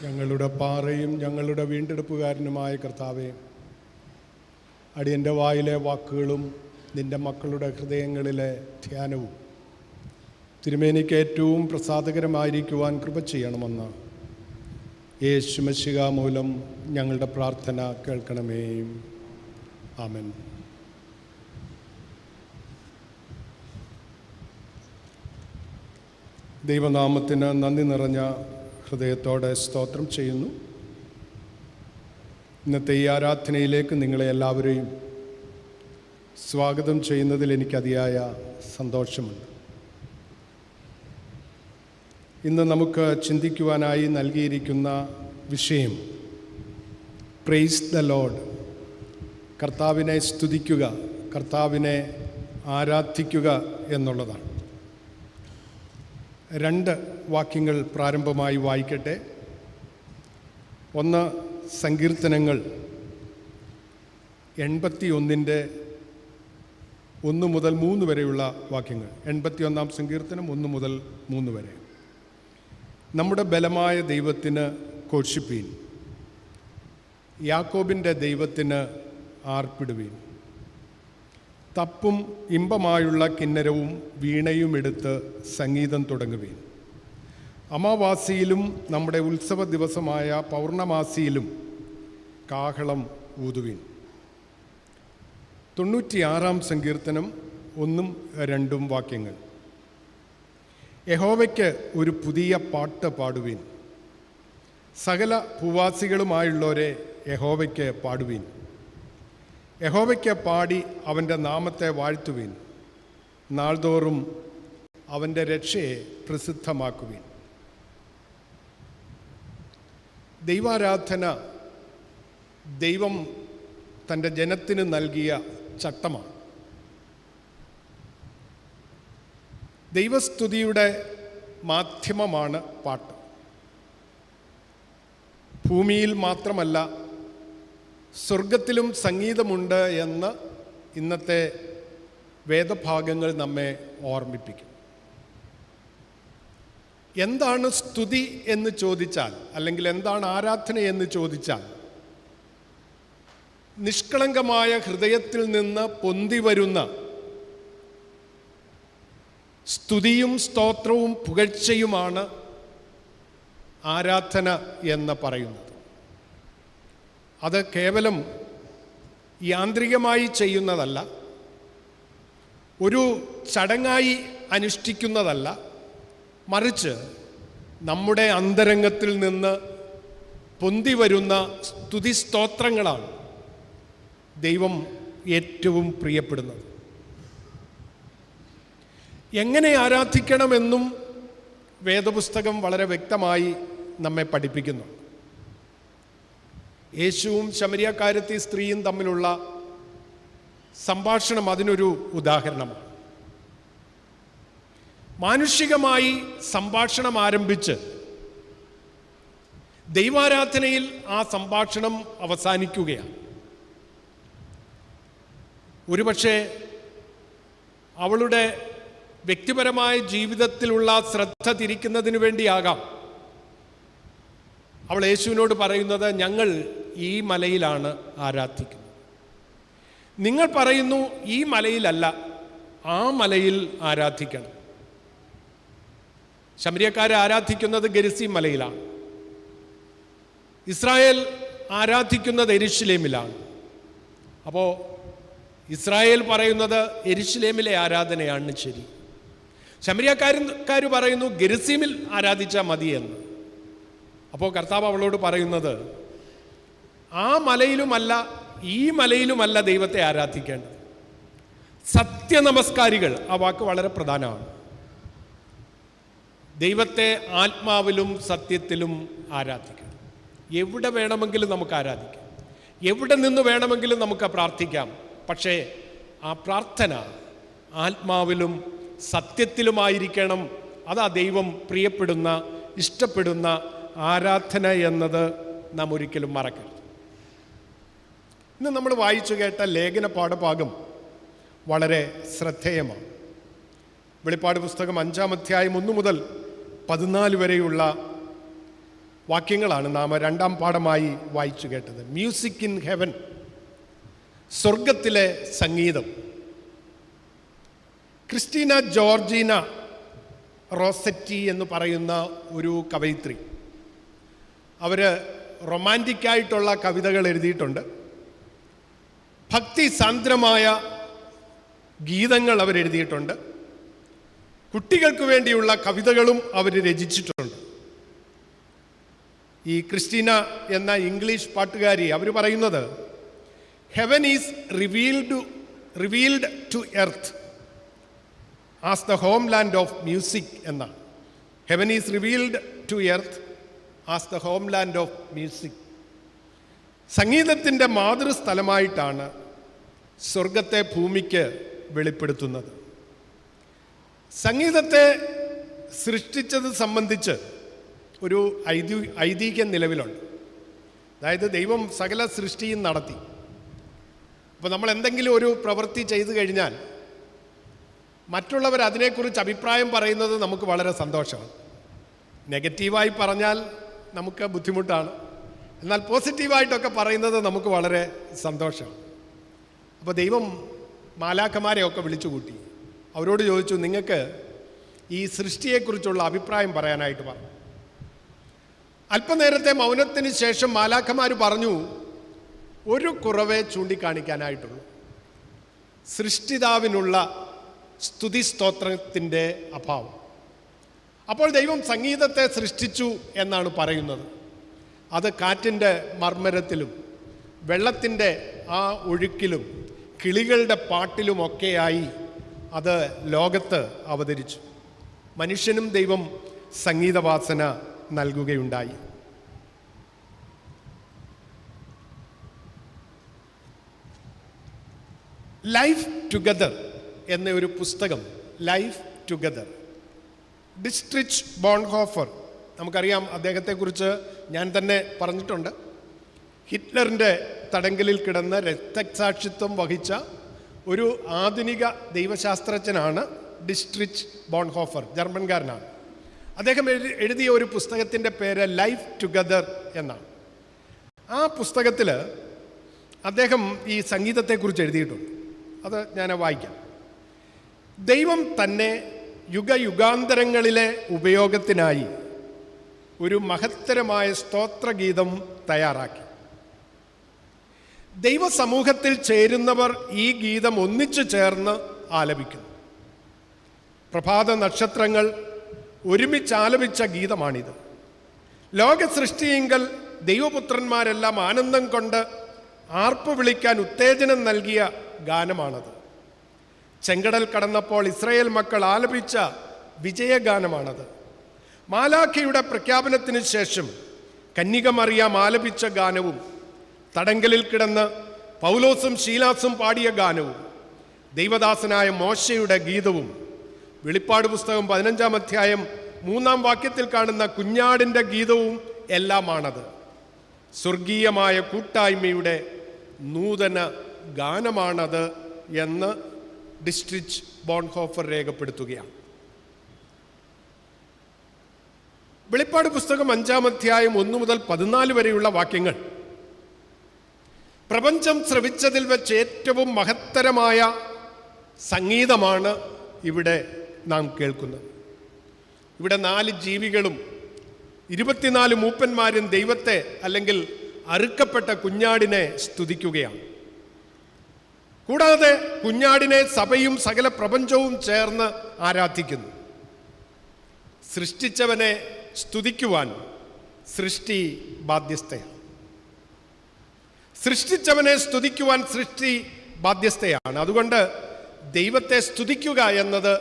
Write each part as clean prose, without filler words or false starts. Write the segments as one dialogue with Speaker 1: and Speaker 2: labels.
Speaker 1: ഞങ്ങളുടെ പാറയും ഞങ്ങളുടെ വീണ്ടെടുപ്പുകാരനുമായ കർത്താവേ, അടിയൻ്റെ വായിലെ വാക്കുകളും നിൻ്റെ മക്കളുടെ ഹൃദയങ്ങളിലെ ധ്യാനവും തിരുമേനിക്ക് ഏറ്റവും പ്രസാദകരമായിരിക്കുവാൻ കൃപ ചെയ്യണമെന്ന് യേശു മിശിഹാ മൂലം ഞങ്ങളുടെ പ്രാർത്ഥന കേൾക്കണമേ. ആമേൻ. ദൈവനാമത്തിന് നന്ദി നിറഞ്ഞ ഹൃദയത്തോടെ സ്തോത്രം ചെയ്യുന്നു. ഇന്നത്തെ ഈ ആരാധനയിലേക്ക് നിങ്ങളെ എല്ലാവരെയും സ്വാഗതം ചെയ്യുന്നതിൽ എനിക്ക് അതിയായ സന്തോഷമുണ്ട്. ഇന്ന് നമുക്ക് ചിന്തിക്കുവാനായി നൽകിയിരിക്കുന്ന വിഷയം പ്രൈസ് ദ ലോർഡ്, കർത്താവിനെ സ്തുതിക്കുക, കർത്താവിനെ ആരാധിക്കുക എന്നുള്ളതാണ്. 2 വാക്യങ്ങൾ പ്രാരംഭമായി വായിക്കട്ടെ. 1 സങ്കീർത്തനങ്ങൾ 81-ൻ്റെ 1 മുതൽ 3 വരെയുള്ള വാക്യങ്ങൾ. 81-ാം സങ്കീർത്തനം 1 മുതൽ 3 വരെ. നമ്മുടെ ബലമായ ദൈവത്തിന് ഘോഷിപ്പീൻ, യാക്കോബിൻ്റെ ദൈവത്തിന് ആർപ്പിടുവീൻ. തപ്പും ഇമ്പമായുള്ള കിന്നരവും വീണയും എടുത്ത് സംഗീതം തുടങ്ങുവീൻ. അമാവാസിയിലും നമ്മുടെ ഉത്സവ ദിവസമായ പൗർണമാസിയിലും കാഹളം ഊതുവീൻ. 96-ാം സങ്കീർത്തനം 1-2 വാക്യങ്ങൾ. യഹോവയ്ക്ക് ഒരു പുതിയ പാട്ട് പാടുവീൻ. സകല ഭൂവാസികളുമായുള്ളവരെ യഹോവയ്ക്ക് പാടുവീൻ. യഹോവയ്ക്ക് പാടി അവൻ്റെ നാമത്തെ വാഴ്ത്തുവീൻ. നാൾതോറും അവൻ്റെ രക്ഷയെ പ്രസിദ്ധമാക്കുവീൻ. ദൈവാരാധന ദൈവം തൻ്റെ ജനത്തിന് നൽകിയ ചട്ടമാണ്. ദൈവസ്തുതിയുടെ മാധ്യമമാണ് പാട്ട്. ഭൂമിയിൽ മാത്രമല്ല, സ്വർഗത്തിലും സംഗീതമുണ്ട് എന്ന് ഇന്നത്തെ വേദഭാഗങ്ങൾ നമ്മെ ഓർമ്മിപ്പിക്കും. എന്താണ് സ്തുതി എന്ന് ചോദിച്ചാൽ, അല്ലെങ്കിൽ എന്താണ് ആരാധന എന്ന് ചോദിച്ചാൽ, നിഷ്കളങ്കമായ ഹൃദയത്തിൽ നിന്ന് പൊന്തി വരുന്ന സ്തുതിയും സ്തോത്രവും പുകഴ്ചയുമാണ് ആരാധന എന്ന് പറയുന്നത്. അത് കേവലം യാന്ത്രികമായി ചെയ്യുന്നതല്ല, ഒരു ചടങ്ങായി അനുഷ്ഠിക്കുന്നതല്ല, മറിച്ച് നമ്മുടെ അന്തരംഗത്തിൽ നിന്ന് പൊന്തി വരുന്ന സ്തുതി സ്തോത്രങ്ങളാണ് ദൈവം ഏറ്റവും പ്രിയപ്പെടുന്നത്. എങ്ങനെ ആരാധിക്കണമെന്നും വേദപുസ്തകം വളരെ വ്യക്തമായി നമ്മെ പഠിപ്പിക്കുന്നു. യേശുവും ശമരിയക്കാരത്തി സ്ത്രീയും തമ്മിലുള്ള സംഭാഷണം അതിനൊരു ഉദാഹരണമാണ്. മാനുഷികമായി സംഭാഷണം ആരംഭിച്ച് ദൈവാരാധനയിൽ ആ സംഭാഷണം അവസാനിക്കുകയാണ്. ഒരുപക്ഷെ അവളുടെ വ്യക്തിപരമായ ജീവിതത്തിലുള്ള ശ്രദ്ധ തിരിക്കുന്നതിന് വേണ്ടിയാകാം അവൾ യേശുവിനോട് പറയുന്നത്, ഞങ്ങൾ ഈ മലയിലാണ് ആരാധിക്കുന്നത്. നിങ്ങൾ പറയുന്നു ഈ മലയിലല്ല, ആ മലയിൽ ആരാധിക്കണം. ശമരിയക്കാരെ ആരാധിക്കുന്നത് ഗെരിസീം മലയിലാണ്. ഇസ്രായേൽ ആരാധിക്കുന്നത് യെരുശലേമിലാണ്. അപ്പോൾ ഇസ്രായേൽ പറയുന്നത് യെരുശലേമിലെ ആരാധനയാണ് ശരി. ശമരിയക്കാർ പറയുന്നു ഗെരിസീമിൽ ആരാധിച്ചാൽ മതിയെന്ന്. അപ്പോൾ കർത്താവ് അവളോട് പറയുന്നത്, ആ മലയിലുമല്ല ഈ മലയിലുമല്ല ദൈവത്തെ ആരാധിക്കേണ്ടത്. സത്യനമസ്കാരികൾ, ആ വാക്ക് വളരെ പ്രധാനമാണ്. ദൈവത്തെ ആത്മാവിലും സത്യത്തിലും ആരാധിക്കണം. എവിടെ വേണമെങ്കിലും നമുക്ക് ആരാധിക്കാം, എവിടെ നിന്ന് വേണമെങ്കിലും നമുക്ക് പ്രാർത്ഥിക്കാം. പക്ഷേ ആ പ്രാർത്ഥന ആത്മാവിലും സത്യത്തിലുമായിരിക്കണം. അതാ ദൈവം പ്രിയപ്പെടുന്ന, ഇഷ്ടപ്പെടുന്ന ആരാധന എന്നത് നാം ഒരിക്കലും മറക്കരുത്. ഇന്ന് നമ്മൾ വായിച്ചു കേട്ട ലേഖന പാഠഭാഗം വളരെ ശ്രദ്ധേയമാണ്. വെളിപ്പാട് പുസ്തകം 5-ാം അധ്യായം 1 മുതൽ 14 വരെയുള്ള വാക്യങ്ങളാണ് നാം രണ്ടാം പാഠമായി വായിച്ചു കേട്ടത്. മ്യൂസിക് ഇൻ ഹെവൻ, സ്വർഗത്തിലെ സംഗീതം. ക്രിസ്റ്റീന ജോർജീന റോസറ്റി എന്ന് പറയുന്ന ഒരു കവയിത്രി, അവർ റൊമാൻറ്റിക്കായിട്ടുള്ള കവിതകൾ എഴുതിയിട്ടുണ്ട്. ഭക്തി സാന്ദ്രമായ ഗീതങ്ങൾ അവരെഴുതിയിട്ടുണ്ട്. കുട്ടികൾക്ക് വേണ്ടിയുള്ള കവിതകളും അവർ രചിച്ചിട്ടുണ്ട്. ഈ ക്രിസ്റ്റീന എന്ന ഇംഗ്ലീഷ് പാട്ടുകാരി അവർ പറയുന്നത്, heaven is revealed to earth as the home land of music എന്നാണ്. Heaven is revealed to earth as the home land of music. സംഗീതത്തിൻ്റെ മാതൃസ്ഥലമായിട്ടാണ് സ്വർഗത്തെ ഭൂമിക്ക് വെളിപ്പെടുത്തുന്നത്. സംഗീതത്തെ സൃഷ്ടിച്ചത് സംബന്ധിച്ച് ഒരു ഐതിഹ്യം നിലവിലുണ്ട്. അതായത് ദൈവം സകല സൃഷ്ടിയും നടത്തി. അപ്പോൾ നമ്മൾ എന്തെങ്കിലും ഒരു പ്രവൃത്തി ചെയ്തു കഴിഞ്ഞാൽ മറ്റുള്ളവർ അതിനെക്കുറിച്ച് അഭിപ്രായം പറയുന്നത് നമുക്ക് വളരെ സന്തോഷമാണ്. നെഗറ്റീവായി പറഞ്ഞാൽ നമുക്ക് ബുദ്ധിമുട്ടാണ്, എന്നാൽ പോസിറ്റീവായിട്ടൊക്കെ പറയുന്നത് നമുക്ക് വളരെ സന്തോഷമാണ്. അപ്പോൾ ദൈവം മാലാഖമാരെയൊക്കെ വിളിച്ചു കൂട്ടി. അവരോട് ചോദിച്ചു, നിങ്ങൾക്ക് ഈ സൃഷ്ടിയെക്കുറിച്ചുള്ള അഭിപ്രായം പറയാനായിട്ട് പറഞ്ഞു. അല്പനേരത്തെ മൗനത്തിന് ശേഷം മാലാഖമാർ പറഞ്ഞു, ഒരു കുറവേ ചൂണ്ടിക്കാണിക്കാനായിട്ടുള്ളൂ, സൃഷ്ടിതാവിനുള്ള സ്തുതി സ്തോത്രത്തിൻ്റെ അഭാവം. അപ്പോൾ ദൈവം സംഗീതത്തെ സൃഷ്ടിച്ചു എന്നാണ് പറയുന്നത്. അത് കാറ്റിൻ്റെ മർമ്മരത്തിലും വെള്ളത്തിൻ്റെ ആ ഒഴുക്കിലും കിളികളുടെ പാട്ടിലുമൊക്കെയായി അത് ലോകത്ത് അവതരിച്ചു. മനുഷ്യനും ദൈവം സംഗീതവാസന നൽകുകയുണ്ടായി. ലൈഫ് ടുഗദർ എന്ന ഒരു പുസ്തകം, ലൈഫ് ടുഗദർ, ഡിസ്ട്രിച്ച് ബോൺഹോഫർ, നമുക്കറിയാം അദ്ദേഹത്തെക്കുറിച്ച് ഞാൻ തന്നെ പറഞ്ഞിട്ടുണ്ട്. ഹിറ്റ്ലറിൻ്റെ തടങ്കലിൽ കിടന്ന് രക്തസാക്ഷിത്വം വഹിച്ച ഒരു ആധുനിക ദൈവശാസ്ത്രജ്ഞനാണ് ഡിസ്ട്രിച്ച് ബോൺഹോഫർ, ജർമ്മൻകാരനാണ്. അദ്ദേഹം എഴുതിയ ഒരു പുസ്തകത്തിൻ്റെ പേര് ലൈഫ് ടുഗദർ എന്നാണ്. ആ പുസ്തകത്തിൽ അദ്ദേഹം ഈ സംഗീതത്തെക്കുറിച്ച് എഴുതിയിട്ടുണ്ട്. അത് ഞാൻ വായിക്കാം. ദൈവം തന്നെ യുഗയുഗാന്തരങ്ങളിലെ ഉപയോഗത്തിനായി ഒരു മഹത്തരമായ സ്തോത്രഗീതം തയ്യാറാക്കി. ദൈവസമൂഹത്തിൽ ചേരുന്നവർ ഈ ഗീതം ഒന്നിച്ചു ചേർന്ന് ആലപിക്കുന്നു. പ്രഭാത നക്ഷത്രങ്ങൾ ഒരുമിച്ച് ആലപിച്ച ഗീതമാണിത്. ലോക സൃഷ്ടിയെങ്കിൽ ദൈവപുത്രന്മാരെല്ലാം ആനന്ദം കൊണ്ട് ആർപ്പ് വിളിക്കാൻ ഉത്തേജനം നൽകിയ ഗാനമാണത്. ചെങ്കടൽ കടന്നപ്പോൾ ഇസ്രായേൽ മക്കൾ ആലപിച്ച വിജയഗാനമാണത്. മാലാഖയുടെ പ്രഖ്യാപനത്തിന് ശേഷം കന്യക മറിയാം ആലപിച്ച ഗാനവും, തടങ്കലിൽ കിടന്ന് പൗലോസും ശീലാസും പാടിയ ഗാനവും, ദൈവദാസനായ മോശയുടെ ഗീതവും, വെളിപ്പാട് പുസ്തകം 15-ാം അധ്യായം 3-ാം വാക്യത്തിൽ കാണുന്ന കുഞ്ഞാടിൻ്റെ ഗീതവും എല്ലാമാണത്. സ്വർഗീയമായ കൂട്ടായ്മയുടെ നൂതന ഗാനമാണത് എന്ന് ഡിസ്ട്രിച്ച് ബോൺഹോഫർ രേഖപ്പെടുത്തുകയാണ്. വെളിപ്പാട് പുസ്തകം 5-ാം അധ്യായം 1 മുതൽ 14 വരെയുള്ള വാക്യങ്ങൾ പ്രപഞ്ചം ശ്രവിച്ചതിൽ വെച്ച് ഏറ്റവും മഹത്തരമായ സംഗീതമാണ് ഇവിടെ നാം കേൾക്കുന്നത്. ഇവിടെ 4 ജീവികളും 24 മൂപ്പന്മാരും ദൈവത്തെ അല്ലെങ്കിൽ അറുക്കപ്പെട്ട കുഞ്ഞാടിനെ സ്തുതിക്കുകയാണ്. കൂടാതെ കുഞ്ഞാടിനെ സഭയും സകല പ്രപഞ്ചവും ചേർന്ന് ആരാധിക്കുന്നു. സൃഷ്ടിച്ചവനെ സ്തുതിക്കുവാൻ സൃഷ്ടി ബാധ്യസ്ഥയാണ്. സൃഷ്ടിച്ചവനെ സ്തുതിക്കുവാൻ സൃഷ്ടി ബാധ്യസ്ഥയാണ്. അതുകൊണ്ട് ദൈവത്തെ സ്തുതിക്കുക എന്നത്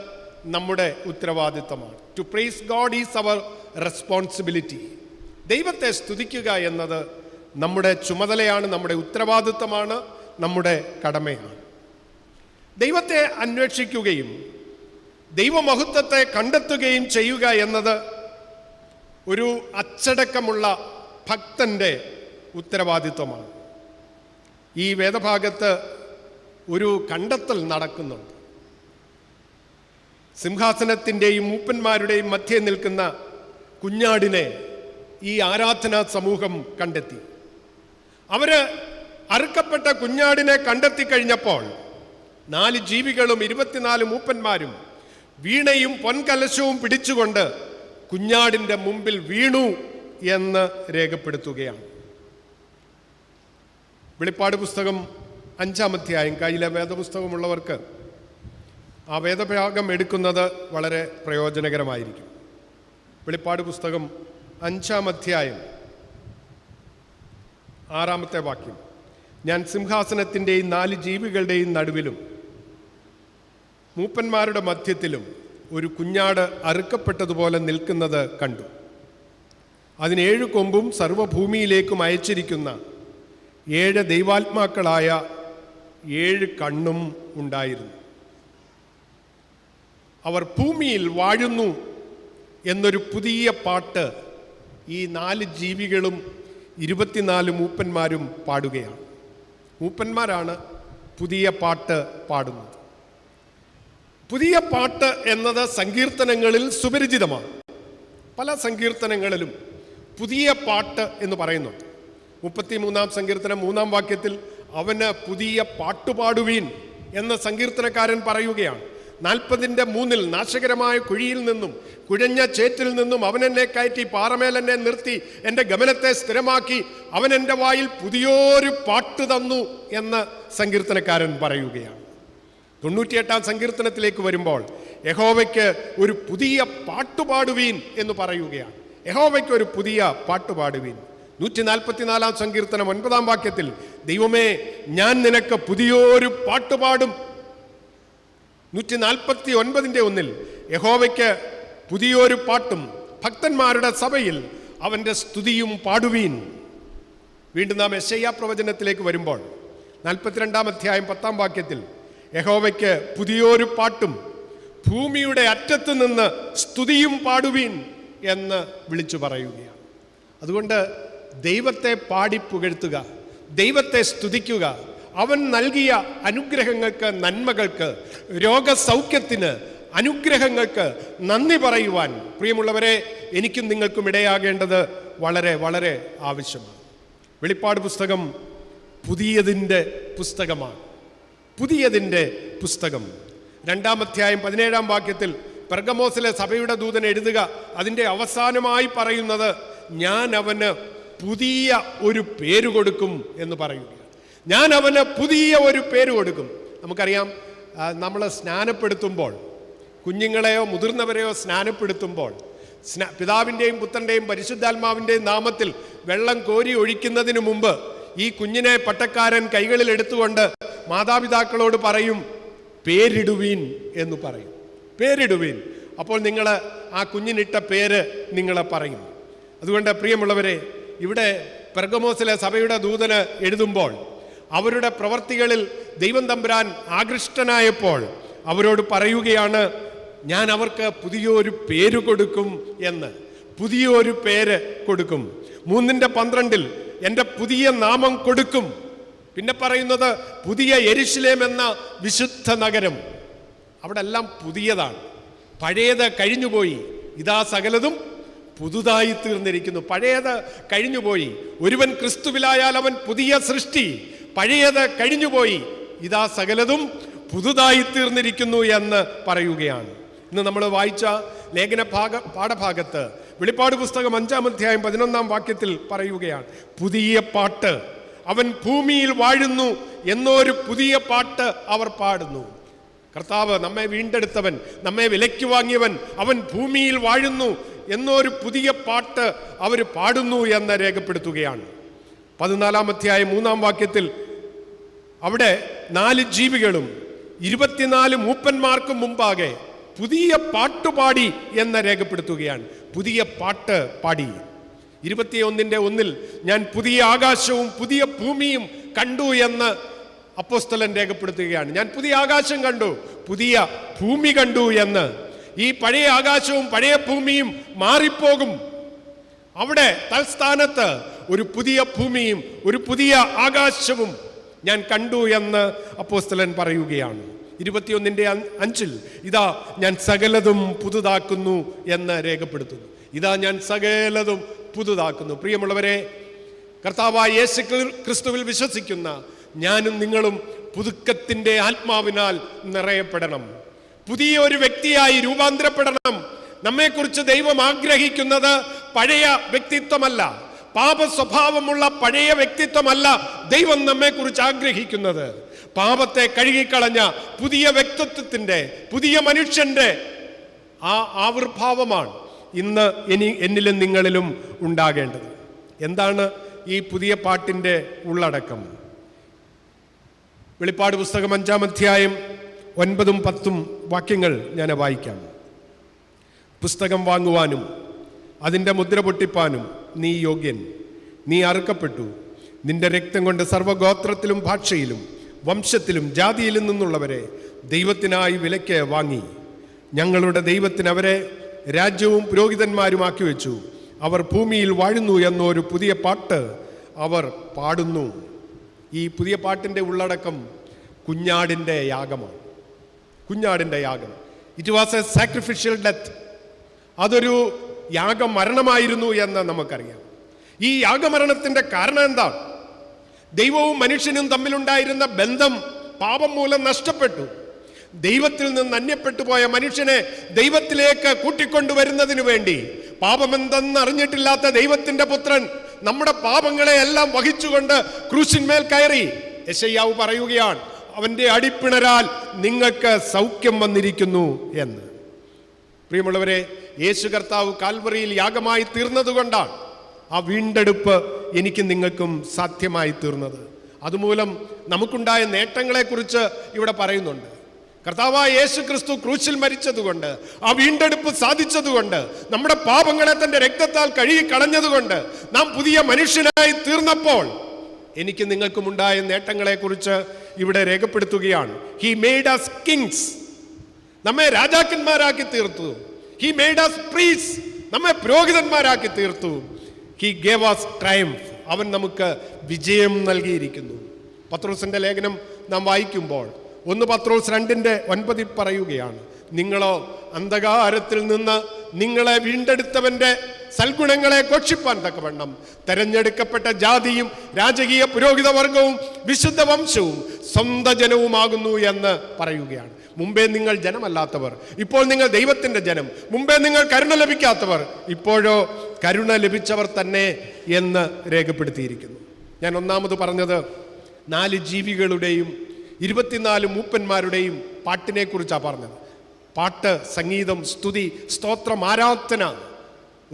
Speaker 1: നമ്മുടെ ഉത്തരവാദിത്തമാണ്. To praise God is our responsibility. ദൈവത്തെ സ്തുതിക്കുക എന്നത് നമ്മുടെ ചുമതലയാണ്, നമ്മുടെ ഉത്തരവാദിത്തമാണ്, നമ്മുടെ കടമയാണ്. ദൈവത്തെ അന്വേഷിക്കുകയും ദൈവമഹത്വത്തെ കണ്ടെത്തുകയും ചെയ്യുക എന്നത് ഒരു അച്ചടക്കമുള്ള ഭക്തൻ്റെ ഉത്തരവാദിത്വമാണ്. ഈ വേദഭാഗത്ത് ഒരു കണ്ടെത്തൽ നടക്കുന്നുണ്ട്. സിംഹാസനത്തിൻ്റെയും മൂപ്പന്മാരുടെയും മധ്യേ നിൽക്കുന്ന കുഞ്ഞാടിനെ ഈ ആരാധനാ സമൂഹം കണ്ടെത്തി. അവര് അറുക്കപ്പെട്ട കുഞ്ഞാടിനെ കണ്ടെത്തി കഴിഞ്ഞപ്പോൾ 4 ജീവികളും 24 മൂപ്പന്മാരും വീണയും പൊൻകലശവും പിടിച്ചുകൊണ്ട് കുഞ്ഞാടിൻ്റെ മുമ്പിൽ വീണു എന്ന് രേഖപ്പെടുത്തുകയാണ്. വെളിപ്പാട് പുസ്തകം 5-ാം അധ്യായം, കയ്യിലെ വേദപുസ്തകമുള്ളവർക്ക് ആ വേദഭാഗം എടുക്കുന്നത് വളരെ പ്രയോജനകരമായിരിക്കും. വെളിപ്പാട് പുസ്തകം 5-ാം അധ്യായം 6-ാമത്തെ വാക്യം. ഞാൻ സിംഹാസനത്തിൻ്റെയും 4 ജീവികളുടെയും നടുവിലും മൂപ്പന്മാരുടെ മധ്യത്തിലും ഒരു കുഞ്ഞാട് അറുക്കപ്പെട്ടതുപോലെ നിൽക്കുന്നത് കണ്ടു. അതിന് 7 കൊമ്പും സർവ്വഭൂമിയിലേക്കും അയച്ചിരിക്കുന്ന 7 ദൈവാത്മാക്കളായ 7 കണ്ണും ഉണ്ടായിരുന്നു. അവർ ഭൂമിയിൽ വാഴുന്നു എന്നൊരു പുതിയ പാട്ട് ഈ 4 ജീവികളും 24 മൂപ്പന്മാരും പാടുകയാണ്. മൂപ്പന്മാരാണ് പുതിയ പാട്ട് പാടുന്നത്. പുതിയ പാട്ട് എന്നത് സങ്കീർത്തനങ്ങളിൽ സുപരിചിതമാണ്. പല സങ്കീർത്തനങ്ങളിലും പുതിയ പാട്ട് എന്ന് പറയുന്നുണ്ട്. 33-ാം സങ്കീർത്തനം 3-ാം വാക്യത്തിൽ അവന് പുതിയ പാട്ടുപാടുവീൻ എന്ന സങ്കീർത്തനക്കാരൻ പറയുകയാണ്. 40-ന്റെ 3-ൽ നാശകരമായ കുഴിയിൽ നിന്നും കുഴഞ്ഞ ചേറ്റിൽ നിന്നും അവൻ എന്നെ കയറ്റി പാറമേൽ എന്നെ നിർത്തി എൻ്റെ ഗമനത്തെ സ്ഥിരമാക്കി അവൻ എൻ്റെ വായിൽ പുതിയൊരു പാട്ട് തന്നു എന്ന് സങ്കീർത്തനക്കാരൻ പറയുകയാണ്. 98-ാം സങ്കീർത്തനത്തിലേക്ക് വരുമ്പോൾ യഹോവയ്ക്ക് ഒരു പുതിയ പാട്ടുപാടുവീൻ എന്ന് പറയുകയാണ്. യഹോവയ്ക്ക് ഒരു പുതിയ പാട്ടുപാടുവീൻ. 144-ാം സങ്കീർത്തനം 9-ാം വാക്യത്തിൽ ദൈവമേ ഞാൻ നിനക്ക് പുതിയൊരു പാട്ടുപാടും. 149-ന്റെ 1-ൽ യഹോവയ്ക്ക് പുതിയൊരു പാട്ടും ഭക്തന്മാരുടെ സഭയിൽ അവൻ്റെ സ്തുതിയും പാടുവീൻ. വീണ്ടും നാം യെശയ്യാ പ്രവചനത്തിലേക്ക് വരുമ്പോൾ 42-ാം അധ്യായം 10-ാം വാക്യത്തിൽ യഹോവയ്ക്ക് പുതിയൊരു പാട്ടും ഭൂമിയുടെ അറ്റത്ത് നിന്ന് സ്തുതിയും പാടുവീൻ എന്ന് വിളിച്ചു പറയുകയാണ്. അതുകൊണ്ട് ദൈവത്തെ പാടി പുകഴ്ത്തുക, ദൈവത്തെ സ്തുതിക്കുക, അവൻ നൽകിയ അനുഗ്രഹങ്ങൾക്ക്, നന്മകൾക്ക്, രോഗസൗഖ്യത്തിന്, അനുഗ്രഹങ്ങൾക്ക് നന്ദി പറയുവാൻ പ്രിയമുള്ളവരെ എനിക്കും നിങ്ങൾക്കും ഇടയാകേണ്ടത് വളരെ വളരെ ആവശ്യമാണ്. വെളിപ്പാട് പുസ്തകം പുതിയതിൻ്റെ പുസ്തകമാണ്. പുതിയതിൻ്റെ പുസ്തകം 2-ാം അധ്യായം 17-ാം വാക്യത്തിൽ പെർഗമോസിലെ സഭയുടെ ദൂതൻ എഴുതുക. അതിൻ്റെ അവസാനമായി പറയുന്നത് ഞാൻ അവന് പുതിയ ഒരു പേര് കൊടുക്കും എന്ന് പറയുക. ഞാൻ അവന് പുതിയ ഒരു പേര് കൊടുക്കും. നമുക്കറിയാം, നമ്മൾ സ്നാനപ്പെടുത്തുമ്പോൾ, കുഞ്ഞുങ്ങളെയോ മുതിർന്നവരെയോ സ്നാനപ്പെടുത്തുമ്പോൾ പിതാവിൻ്റെയും പുത്രൻ്റെയും പരിശുദ്ധാത്മാവിൻ്റെയും നാമത്തിൽ വെള്ളം കോരി ഒഴിക്കുന്നതിന് മുമ്പ് ഈ കുഞ്ഞിനെ പട്ടക്കാരൻ കൈകളിൽ എടുത്തുകൊണ്ട് മാതാപിതാക്കളോട് പറയും പേരിടുവീൻ എന്ന് പറയും. പേരിടുവീൻ. അപ്പോൾ നിങ്ങൾ ആ കുഞ്ഞിനിട്ട പേര് നിങ്ങൾ പറയും. അതുകൊണ്ട് പ്രിയമുള്ളവരെ, ഇവിടെ പെർഗമോസിലെ സഭയുടെ ദൂതന് എഴുതുമ്പോൾ അവരുടെ പ്രവർത്തികളിൽ ദൈവം തമ്പുരാൻ ആകൃഷ്ടനായപ്പോൾ അവരോട് പറയുകയാണ് ഞാൻ അവർക്ക് പുതിയൊരു പേര് കൊടുക്കും എന്ന്. പുതിയൊരു പേര് കൊടുക്കും. 3:12 എൻ്റെ പുതിയ നാമം കൊടുക്കും. പിന്നെ പറയുന്നത് പുതിയ യെരുശലേം എന്ന വിശുദ്ധ നഗരം. അവിടെ എല്ലാം പുതിയതാണ്. പഴയത് കഴിഞ്ഞുപോയി, ഇതാ സകലതും പുതുതായി തീർന്നിരിക്കുന്നു. പഴയത് കഴിഞ്ഞുപോയി. ഒരുവൻ ക്രിസ്തുവിലായാൽ അവൻ പുതിയ സൃഷ്ടി. പഴയത് കഴിഞ്ഞുപോയി, ഇതാ സകലതും പുതുതായി തീർന്നിരിക്കുന്നു എന്ന് പറയുകയാണ്. ഇന്ന് നമ്മൾ വായിച്ച ലേഖന പാഠഭാഗത്ത് വെളിപ്പാട് പുസ്തകം 5-ാം അധ്യായം 11-ാം വാക്യത്തിൽ പറയുകയാണ് പുതിയ പാട്ട്. അവൻ ഭൂമിയിൽ വാഴുന്നു എന്നൊരു പുതിയ പാട്ട് അവർ പാടുന്നു. കർത്താവ്, നമ്മെ വീണ്ടെടുത്തവൻ, നമ്മെ വിലയ്ക്ക് വാങ്ങിയവൻ, അവൻ ഭൂമിയിൽ വാഴുന്നു എന്നൊരു പുതിയ പാട്ട് അവർ പാടുന്നു എന്ന് രേഖപ്പെടുത്തുകയാണ്. 14-ാം അധ്യായം 3-ാം വാക്യത്തിൽ അവിടെ 4 ജീവികളും 24 മൂപ്പന്മാർക്കും മുമ്പാകെ പുതിയ പാട്ടുപാടി എന്ന് രേഖപ്പെടുത്തുകയാണ്. പുതിയ പാട്ട് പാടി. 21-ന്റെ 1-ൽ ഞാൻ പുതിയ ആകാശവും പുതിയ ഭൂമിയും കണ്ടു എന്ന് അപ്പോസ്തലൻ രേഖപ്പെടുത്തുകയാണ്. ഞാൻ പുതിയ ആകാശം കണ്ടു, പുതിയ ഭൂമി കണ്ടു എന്ന്. ഈ പഴയ ആകാശവും പഴയ ഭൂമിയും മാറിപ്പോകും. അവിടെ തൽസ്ഥാനത്ത് ഒരു പുതിയ ഭൂമിയും ഒരു പുതിയ ആകാശവും ഞാൻ കണ്ടു എന്ന് അപ്പോസ്തലൻ പറയുകയാണ്. 21-ന്റെ 5-ൽ ഇതാ ഞാൻ സകലതും പുതുതാക്കുന്നു എന്ന് രേഖപ്പെടുത്തുന്നു. ഇതാ ഞാൻ സകലതും പുതുതാക്കുന്നു. പ്രിയമുള്ളവരെ, കർത്താവായ യേശു ക്രിസ്തുവിൽ വിശ്വസിക്കുന്ന ഞാനും നിങ്ങളും പുതുക്കത്തിൻ്റെ ആത്മാവിനാൽ നിറയപ്പെടണം. പുതിയ ഒരു വ്യക്തിയായി രൂപാന്തരപ്പെടണം. നമ്മെക്കുറിച്ച് ദൈവം ആഗ്രഹിക്കുന്നത് പഴയ വ്യക്തിത്വമല്ല, പാപ സ്വഭാവമുള്ള പഴയ വ്യക്തിത്വമല്ല ദൈവം നമ്മെക്കുറിച്ച് ആഗ്രഹിക്കുന്നത്. പാപത്തെ കഴുകിക്കളഞ്ഞ പുതിയ വ്യക്തിത്വത്തിൻ്റെ, പുതിയ മനുഷ്യൻ്റെ ആ ആവിർഭാവമാണ് ഇന്ന് എന്നിലും നിങ്ങളിലും ഉണ്ടാകേണ്ടത്. എന്താണ് ഈ പുതിയ പാട്ടിൻ്റെ ഉള്ളടക്കം? വെളിപ്പാട് പുസ്തകം 5-ാം അധ്യായം 9-10 വാക്യങ്ങൾ ഞാൻ വായിക്കാം. പുസ്തകം വാങ്ങുവാനും അതിൻ്റെ മുദ്ര പൊട്ടിപ്പാനും നീ യോഗ്യൻ. നീ അറുക്കപ്പെട്ടു. നിന്റെ രക്തം കൊണ്ട് സർവ്വഗോത്രത്തിലും ഭാഷയിലും വംശത്തിലും ജാതിയിലും നിന്നുള്ളവരെ ദൈവത്തിനായി വിലയ്ക്ക് വാങ്ങി. ഞങ്ങളുടെ ദൈവത്തിന് അവരെ രാജ്യവും പുരോഹിതന്മാരുമാക്കി വെച്ചു. അവർ ഭൂമിയിൽ വാഴുന്നു എന്നൊരു പുതിയ പാട്ട് അവർ പാടുന്നു. ഈ പുതിയ പാട്ടിൻ്റെ ഉള്ളടക്കം കുഞ്ഞാടിൻ്റെ യാഗമാണ്. കുഞ്ഞാടിൻ്റെ യാഗം. It was A sacrificial death. അതൊരു യാഗമരണമായിരുന്നു എന്ന് നമുക്കറിയാം. ഈ യാഗമരണത്തിൻ്റെ കാരണം എന്താണ്? ദൈവവും മനുഷ്യനും തമ്മിലുണ്ടായിരുന്ന ബന്ധം പാപം മൂലം നഷ്ടപ്പെട്ടു. ദൈവത്തിൽ നിന്ന് അന്യപ്പെട്ടു പോയ മനുഷ്യനെ ദൈവത്തിലേക്ക് കൂട്ടിക്കൊണ്ടുവരുന്നതിനു വേണ്ടി പാപമെന്തെന്ന് അറിഞ്ഞിട്ടില്ലാത്ത ദൈവത്തിൻ്റെ പുത്രൻ നമ്മുടെ പാപങ്ങളെ എല്ലാം വഹിച്ചുകൊണ്ട് ക്രൂശിന്മേൽ കയറി. യെശയ്യാവ് പറയുകയാണ്, അവൻ്റെ അടിപ്പിണരാൽ നിങ്ങൾക്ക് സൗഖ്യം വന്നിരിക്കുന്നു എന്ന്. പ്രിയമുള്ളവരെ, യേശു കർത്താവ് കാൽവറിയിൽ യാഗമായി തീർന്നതുകൊണ്ടാണ് ആ വീണ്ടെടുപ്പ് എനിക്ക് നിങ്ങൾക്കും സാധ്യമായി തീർന്നത്. അതുമൂലം നമുക്കുണ്ടായ നേട്ടങ്ങളെക്കുറിച്ച് ഇവിടെ പറയുന്നുണ്ട്. കർത്താവായ യേശു ക്രിസ്തു ക്രൂശിൽ മരിച്ചതുകൊണ്ട്, ആ വീണ്ടെടുപ്പ് സാധിച്ചതുകൊണ്ട്, നമ്മുടെ പാപങ്ങളെ തൻ്റെ രക്തത്താൽ കഴുകി കളഞ്ഞതുകൊണ്ട്, നാം പുതിയ മനുഷ്യനായി തീർന്നപ്പോൾ എനിക്ക് നിങ്ങൾക്കും ഉണ്ടായ നേട്ടങ്ങളെക്കുറിച്ച് ഇവിടെ രേഖപ്പെടുത്തുകയാണ്. He made us kings. നമ്മെ രാജാക്കന്മാരാക്കി തീർത്തു. He made us priests. നമ്മെ പുരോഹിതന്മാരാക്കി തീർത്തു. He gave us triumph. അവൻ നമുക്ക് വിജയം നൽകിയിരിക്കുന്നു. പത്രോസിന്റെ ലേഖനം നാം വായിക്കുമ്പോൾ 1 പത്രോസ് 2:9 പറയുകയാണ്, നിങ്ങളോ അന്ധകാരത്തിൽ നിന്ന് നിങ്ങളെ വീണ്ടെടുത്തവന്റെ സൽഗുണങ്ങളെ ഘോഷിപ്പാൻ തക്കവണ്ണം തെരഞ്ഞെടുക്കപ്പെട്ട ജാതിയും രാജകീയ പുരോഹിത വർഗവും വിശുദ്ധ വംശവും സ്വന്തം ജനവുമാകുന്നു എന്ന് പറയുകയാണ്. മുമ്പേ നിങ്ങൾ ജനമല്ലാത്തവർ, ഇപ്പോൾ നിങ്ങൾ ദൈവത്തിൻ്റെ ജനം. മുമ്പേ നിങ്ങൾ കരുണ ലഭിക്കാത്തവർ, ഇപ്പോഴോ കരുണ ലഭിച്ചവർ തന്നെ എന്ന് രേഖപ്പെടുത്തിയിരിക്കുന്നു. ഞാൻ ഒന്നാമത് പറഞ്ഞത് 4 ജീവികളുടെയും 24 മൂപ്പന്മാരുടെയും പാട്ടിനെ കുറിച്ചാണ് പറഞ്ഞത്. പാട്ട്, സംഗീതം, സ്തുതി, സ്തോത്രം, ആരാധന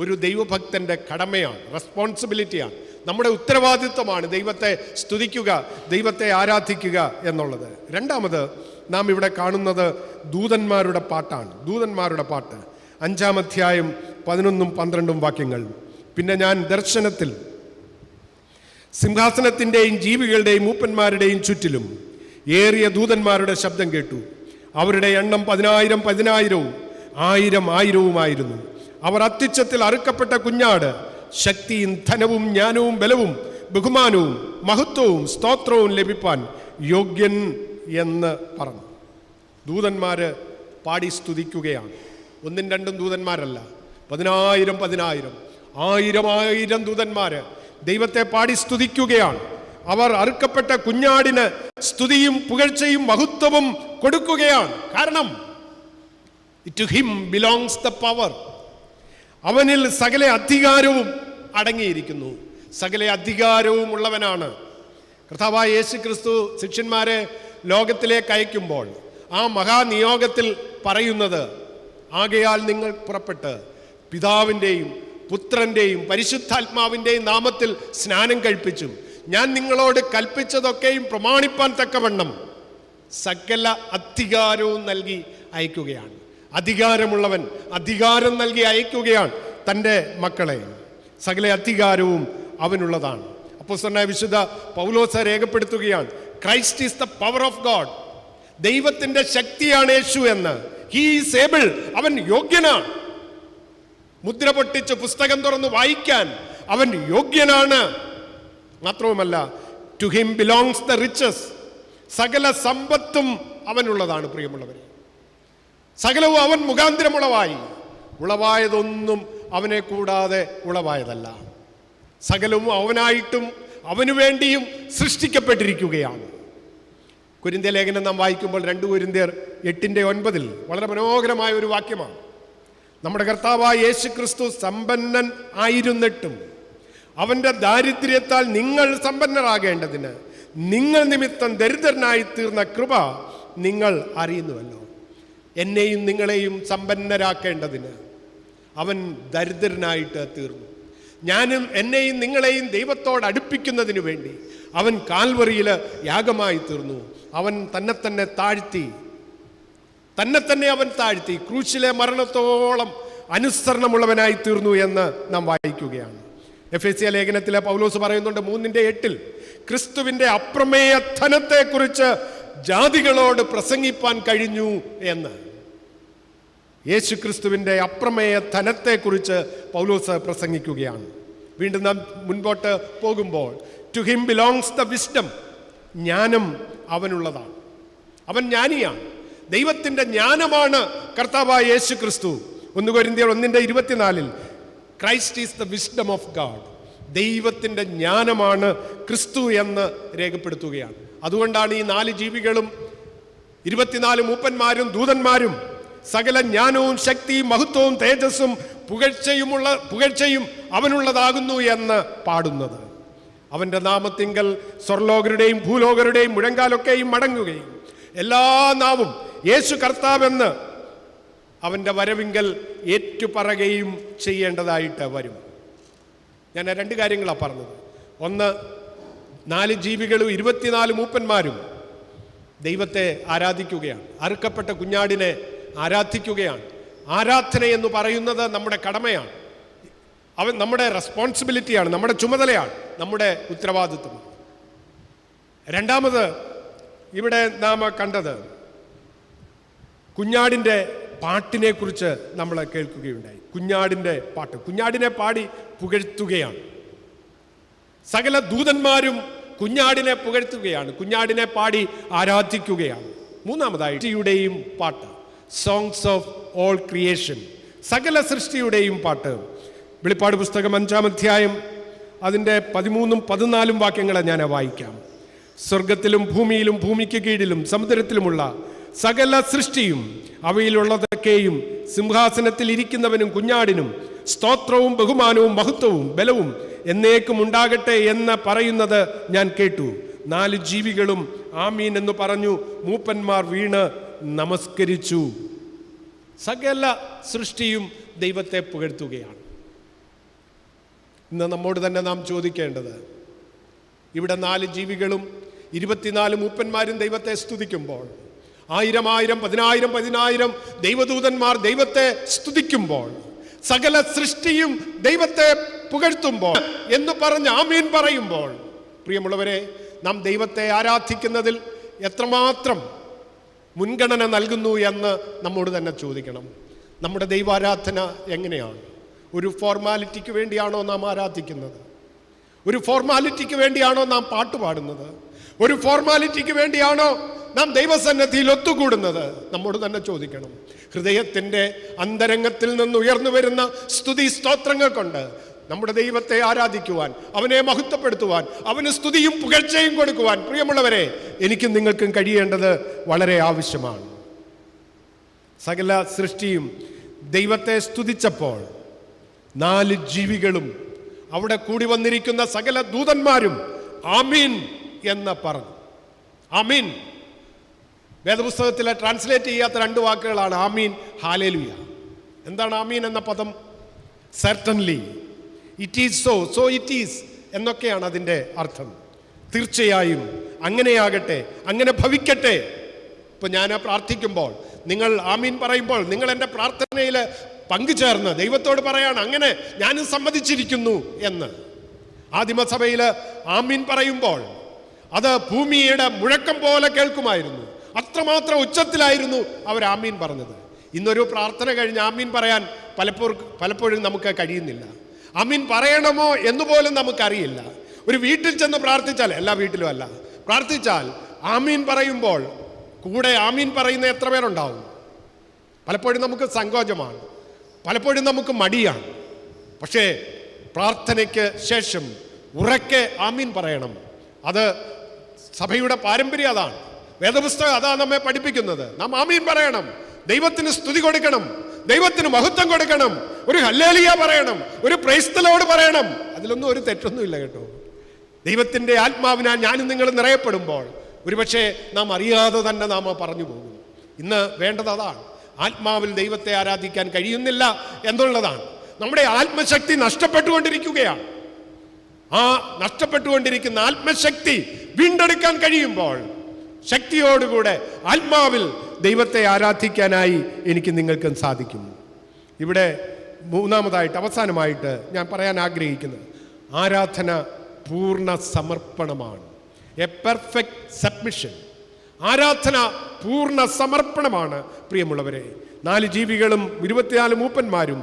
Speaker 1: ഒരു ദൈവഭക്തന്റെ കടമയാണ്, റെസ്പോൺസിബിലിറ്റിയാണ്, നമ്മുടെ ഉത്തരവാദിത്വമാണ് ദൈവത്തെ സ്തുതിക്കുക, ദൈവത്തെ ആരാധിക്കുക എന്നുള്ളത്. രണ്ടാമത് നാം ഇവിടെ കാണുന്നത് ദൂതന്മാരുടെ പാട്ടാണ്. ദൂതന്മാരുടെ പാട്ട് 5-ാം അധ്യായം 11-12 വാക്യങ്ങൾ. പിന്നെ ഞാൻ ദർശനത്തിൽ സിംഹാസനത്തിൻ്റെയും ജീവികളുടെയും മൂപ്പന്മാരുടെയും ചുറ്റിലും ഏറിയ ദൂതന്മാരുടെ ശബ്ദം കേട്ടു. അവരുടെ എണ്ണം 10,000 10,000-ഉം 1,000-1,000-ഉമായിരുന്നു. അവർ അത്യുച്ചത്തിൽ അറുക്കപ്പെട്ട കുഞ്ഞാട് ശക്തിയും ധനവും ജ്ഞാനവും ബലവും ബഹുമാനവും മഹത്വവും സ്തോത്രവും ലഭിപ്പാൻ യോഗ്യൻ എന്ന് പറഞ്ഞു. ദൂതന്മാര് പാടി സ്തുതിക്കുകയാണ്. 1-2 ദൂതന്മാരല്ല, 10,000 10,000 1,000 ദൂതന്മാര് ദൈവത്തെ പാടി സ്തുതിക്കുകയാണ്. അവർ അറുക്കപ്പെട്ട കുഞ്ഞാടിന് സ്തുതിയും പുകഴ്ചയും മഹത്വവും കൊടുക്കുകയാണ്. കാരണം to him belongs the power. അവനിൽ സകല അധികാരവും അടങ്ങിയിരിക്കുന്നു. സകല അധികാരവും ഉള്ളവനാണ് കർത്താവായ യേശു ക്രിസ്തു. ശിഷ്യന്മാരെ ലോകത്തിലേക്ക് അയക്കുമ്പോൾ ആ മഹാനിയോഗത്തിൽ പറയുന്നത്, ആകയാൽ നിങ്ങൾ പുറപ്പെട്ട് പിതാവിൻ്റെയും പുത്രൻ്റെയും പരിശുദ്ധാത്മാവിൻ്റെയും നാമത്തിൽ സ്നാനം കഴിപ്പിച്ചും ഞാൻ നിങ്ങളോട് കൽപ്പിച്ചതൊക്കെയും പ്രമാണിപ്പാൻ തക്കവണ്ണം സകല അധികാരവും നൽകി അയക്കുകയാണ്. അധികാരമുള്ളവൻ അധികാരം നൽകി അയക്കുകയാണ് തൻ്റെ മക്കളെ. സകല അധികാരവും അവനുള്ളതാണ്. അപ്പോസ്തലനായ വിശുദ്ധ പൗലോസ് രേഖപ്പെടുത്തുകയാണ്, Christ is the power of God. ദൈവത്തിൻ്റെ ശക്തിയാണ് യേശു എന്ന്. He is able. അവൻ യോഗ്യനാണ്. മുദ്ര പൊട്ടിച്ച് പുസ്തകം തുറന്ന് വായിക്കാൻ അവൻ യോഗ്യനാണ്. മാത്രവുമല്ല, to him belongs the riches. സകല സമ്പത്തും അവനുള്ളതാണ്. പ്രിയമുള്ളവരെ, സകലവും അവൻ മുഖാന്തരം ഉളവായി. ഉളവായതൊന്നും അവനെ കൂടാതെ ഉളവായതല്ല. സകലവും അവനായിട്ടും അവനു വേണ്ടിയും സൃഷ്ടിക്കപ്പെട്ടിരിക്കുകയാണ്. കൊരിന്ത്യ ലേഖനം നാം വായിക്കുമ്പോൾ 2 കൊരിന്ത്യർ 8:9 വളരെ മനോഹരമായ ഒരു വാക്യമാണ്. നമ്മുടെ കർത്താവായ യേശു ക്രിസ്തു സമ്പന്നൻ ആയിരുന്നിട്ടും അവൻ്റെ ദാരിദ്ര്യത്താൽ നിങ്ങൾ സമ്പന്നരാകേണ്ടതിന് നിങ്ങൾ നിമിത്തം ദരിദ്രനായി തീർന്ന കൃപ നിങ്ങൾ അറിയുന്നുവല്ലോ. എന്നെയും നിങ്ങളെയും സമ്പന്നരാക്കേണ്ടതിന് അവൻ ദരിദ്രനായിട്ട് തീർന്നു. ഞാനും എന്നെയും നിങ്ങളെയും ദൈവത്തോട് അടുപ്പിക്കുന്നതിന് വേണ്ടി അവൻ കാൽവറിയിൽ യാഗമായി തീർന്നു. അവൻ തന്നെ അവൻ താഴ്ത്തി ക്രൂശിലെ മരണത്തോളം അനുസരണമുള്ളവനായി തീർന്നു എന്ന് നാം വായിക്കുകയാണ്. എഫെസ്യ ലേഖനത്തിലെ പൗലോസ് പറയുന്നുണ്ട് 3:8 ക്രിസ്തുവിൻ്റെ അപ്രമേയ ധനത്തെക്കുറിച്ച് ജാതികളോട് പ്രസംഗിപ്പാൻ കഴിഞ്ഞു എന്ന്. യേശു ക്രിസ്തുവിൻ്റെ അപ്രമേയ ധനത്തെക്കുറിച്ച് പൗലോസ് പ്രസംഗിക്കുകയാണ്. വീണ്ടും നാം മുൻപോട്ട് പോകുമ്പോൾ to him belongs the wisdom, ജ്ഞാനം അവനുള്ളതാണ്. അവൻ ജ്ഞാനിയാണ്. ദൈവത്തിൻ്റെ ജ്ഞാനമാണ് കർത്താവായ യേശു ക്രിസ്തു. 1 കൊരിന്ത്യർ 1:24 Christ is the wisdom of God. ദൈവത്തിൻ്റെ ജ്ഞാനമാണ് ക്രിസ്തു എന്ന് രേഖപ്പെടുത്തുകയാണ്. അതുകൊണ്ടാണ് ഈ 4 ജീവികളും 24 മൂപ്പന്മാരും ദൂതന്മാരും സകല ജ്ഞാനവും ശക്തിയും മഹത്വവും തേജസ്സും പുകഴ്ചയും അവനുള്ളതാകുന്നു എന്ന് പാടുന്നത്. അവൻ്റെ നാമത്തിങ്കൽ സ്വർലോകരുടെയും ഭൂലോകരുടെയും മുഴങ്കാലൊക്കെയും മടങ്ങുകയും എല്ലാ നാവും യേശു കർത്താവെന്ന് അവൻ്റെ വരവിങ്കൽ ഏറ്റുപറയുകയും ചെയ്യേണ്ടതായിട്ട് വരും. ഞാൻ 2 കാര്യങ്ങളാണ് പറഞ്ഞത്. ഒന്ന്, 4 ജീവികളും 24 മൂപ്പന്മാരും ദൈവത്തെ ആരാധിക്കുകയാണ്. അറുക്കപ്പെട്ട കുഞ്ഞാടിനെ ആരാധിക്കുകയാണ്. ആരാധന എന്ന് പറയുന്നത് നമ്മുടെ കടമയാണ്. അവൻ നമ്മുടെ റെസ്പോൺസിബിലിറ്റിയാണ്, നമ്മുടെ ചുമതലയാണ്, നമ്മുടെ ഉത്തരവാദിത്വമാണ്. രണ്ടാമത് ഇവിടെ നാം കണ്ടത് കുഞ്ഞാടിൻ്റെ പാട്ടിനെ കുറിച്ച് നമ്മൾ കേൾക്കുകയുണ്ടായി. കുഞ്ഞാടിൻ്റെ പാട്ട്, കുഞ്ഞാടിനെ പാടി പുകഴ്ത്തുകയാണ്. സകല ദൂതന്മാരും കുഞ്ഞാടിനെ പുകഴ്ത്തുകയാണ്, കുഞ്ഞാടിനെ പാടി ആരാധിക്കുകയാണ്. മൂന്നാമതായി പാട്ട്, സോങ്സ് ഓഫ് ഓൾ ക്രിയേഷൻ, സകല സൃഷ്ടിയുടെയും പാട്ട്. വെളിപ്പാട് പുസ്തകം 5-ാം അധ്യായം അതിൻ്റെ 13ഉം 14ഉം വാക്യങ്ങളെ ഞാൻ വായിക്കാം. സ്വർഗത്തിലും ഭൂമിയിലും ഭൂമിക്ക് കീഴിലും സമുദ്രത്തിലുമുള്ള സകല സൃഷ്ടിയും അവയിലുള്ളതൊക്കെയും സിംഹാസനത്തിൽ ഇരിക്കുന്നവനും കുഞ്ഞാടിനും സ്തോത്രവും ബഹുമാനവും മഹത്വവും ബലവും എന്നേക്കും ഉണ്ടാകട്ടെ എന്ന് പറയുന്നത് ഞാൻ കേട്ടു. 4 ജീവികളും ആമീൻ എന്ന് പറഞ്ഞു. മൂപ്പന്മാർ വീണ് നമസ്കരിച്ചു. സകല സൃഷ്ടിയും ദൈവത്തെ പുകഴ്ത്തുകയാണ്. ഇന്ന് നമ്മോട് തന്നെ നാം ചോദിക്കേണ്ടത്, ഇവിടെ 4 ജീവികളും 24 മൂപ്പന്മാരും ദൈവത്തെ സ്തുതിക്കുമ്പോൾ, 1000 10,000 ദൈവദൂതന്മാർ ദൈവത്തെ സ്തുതിക്കുമ്പോൾ, സകല സൃഷ്ടിയും ദൈവത്തെ പുകഴ്ത്തുമ്പോൾ എന്ന് പറഞ്ഞ് ആമീൻ പറയുമ്പോൾ, പ്രിയമുള്ളവരെ, നാം ദൈവത്തെ ആരാധിക്കുന്നതിൽ എത്രമാത്രം മുൻഗണന നൽകുന്നു എന്ന് നമ്മോട് തന്നെ ചോദിക്കണം. നമ്മുടെ ദൈവാരാധന എങ്ങനെയാണ്? ഒരു ഫോർമാലിറ്റിക്ക് വേണ്ടിയാണോ നാം ആരാധിക്കുന്നത്? ഒരു ഫോർമാലിറ്റിക്ക് വേണ്ടിയാണോ നാം പാട്ട് പാടുന്നത്? ഒരു ഫോർമാലിറ്റിക്ക് വേണ്ടിയാണോ നാം ദൈവസന്നിധിയിൽ ഒത്തുകൂടുന്നത്? നമ്മോട് തന്നെ ചോദിക്കണം. ഹൃദയത്തിൻ്റെ അന്തരംഗത്തിൽ നിന്ന് ഉയർന്നു വരുന്ന സ്തുതി സ്തോത്രങ്ങൾ കൊണ്ട് നമ്മുടെ ദൈവത്തെ ആരാധിക്കുവാൻ, അവനെ മഹത്വപ്പെടുത്തുവാൻ, അവന് സ്തുതിയും പുകഴ്ചയും കൊടുക്കുവാൻ, പ്രിയമുള്ളവരെ, എനിക്കും നിങ്ങൾക്കും കഴിയേണ്ടത് വളരെ ആവശ്യമാണ്. സകല സൃഷ്ടിയും ദൈവത്തെ സ്തുതിച്ചപ്പോൾ 4 ജീവികളും അവിടെ കൂടി വന്നിരിക്കുന്ന സകല ദൂതന്മാരും ആമീൻ എന്ന് പറഞ്ഞു. ആമീൻ വേദപുസ്തകത്തിലെ ട്രാൻസ്ലേറ്റ് ചെയ്യാത്ത 2 വാക്കുകളാണ് ആമീൻ, ഹാലേലുയ. എന്താണ് ആമീൻ എന്ന പദം? Certainly, it is so, so it is എന്നൊക്കെയാണ് അതിൻ്റെ അർത്ഥം. തീർച്ചയായും അങ്ങനെയാകട്ടെ, അങ്ങനെ ഭവിക്കട്ടെ. ഇപ്പം ഞാൻ പ്രാർത്ഥിക്കുമ്പോൾ നിങ്ങൾ ആമീൻ പറയുമ്പോൾ നിങ്ങൾ എൻ്റെ പ്രാർത്ഥനയിൽ പങ്കുചേർന്ന് ദൈവത്തോട് പറയാണ്, അങ്ങനെ ഞാനും സമ്മതിച്ചിരിക്കുന്നു എന്ന്. ആദിമസഭയിൽ ആമീൻ പറയുമ്പോൾ അത് ഭൂമിയുടെ മുഴക്കം പോലെ കേൾക്കുമായിരുന്നു. അത്രമാത്രം ഉച്ചത്തിലായിരുന്നു അവർ ആമീൻ പറഞ്ഞത്. ഇന്നൊരു പ്രാർത്ഥന കഴിഞ്ഞ് ആമീൻ പറയാൻ പലപ്പോഴും നമുക്ക് കഴിയുന്നില്ല. ആമീൻ പറയണമോ എന്നുപോലും നമുക്കറിയില്ല. ഒരു വീട്ടിൽ ചെന്ന് പ്രാർത്ഥിച്ചാൽ, എല്ലാ വീട്ടിലും അല്ല, പ്രാർത്ഥിച്ചാൽ ആമീൻ പറയുമ്പോൾ കൂടെ ആമീൻ പറയുന്ന എത്ര പേരുണ്ടാവും? പലപ്പോഴും നമുക്ക് സങ്കോചമാണ്, പലപ്പോഴും നമുക്ക് മടിയാണ്. പക്ഷേ പ്രാർത്ഥനയ്ക്ക് ശേഷം ഉറക്കെ ആമീൻ പറയണം. അത് സഭയുടെ പാരമ്പര്യം അതാണ്. വേദപുസ്തകം അതാണ് നമ്മെ പഠിപ്പിക്കുന്നത്. നാം ആമീൻ പറയണം, ദൈവത്തിന് സ്തുതി കൊടുക്കണം, ദൈവത്തിന് മഹത്വം കൊടുക്കണം, ഒരു ഹല്ലേലൂയ പറയണം, ഒരു പ്രൈസ് ദി ലോർഡ് പറയണം. അതിലൊന്നും ഒരു തെറ്റൊന്നുമില്ല കേട്ടോ. ദൈവത്തിൻ്റെ ആത്മാവിനാൽ ഞാനും നിങ്ങളും നിറയപ്പെടുമ്പോൾ ഒരുപക്ഷെ നാം അറിയാതെ തന്നെ നാം പറഞ്ഞു പോകും. ഇന്ന് വേണ്ടത് അതാണ്. ആത്മാവിൽ ദൈവത്തെ ആരാധിക്കാൻ കഴിയുന്നില്ല എന്നുള്ളതാണ്. നമ്മുടെ ആത്മശക്തി നഷ്ടപ്പെട്ടുകൊണ്ടിരിക്കുകയാണ്. ആ നഷ്ടപ്പെട്ടുകൊണ്ടിരിക്കുന്ന ആത്മശക്തി വീണ്ടെടുക്കാൻ കഴിയുമ്പോൾ ശക്തിയോടുകൂടെ ആത്മാവിൽ ദൈവത്തെ ആരാധിക്കാനായി എനിക്ക് നിങ്ങൾക്കും സാധിക്കും. ഇവിടെ മൂന്നാമതായിട്ട് അവസാനമായിട്ട് ഞാൻ പറയാൻ ആഗ്രഹിക്കുന്നത് ആരാധന പൂർണ്ണ സമർപ്പണമാണ്. A perfect submission. ആരാധന പൂർണ്ണ സമർപ്പണമാണ് പ്രിയമുള്ളവരെ. 4 ജീവികളും 24 മൂപ്പന്മാരും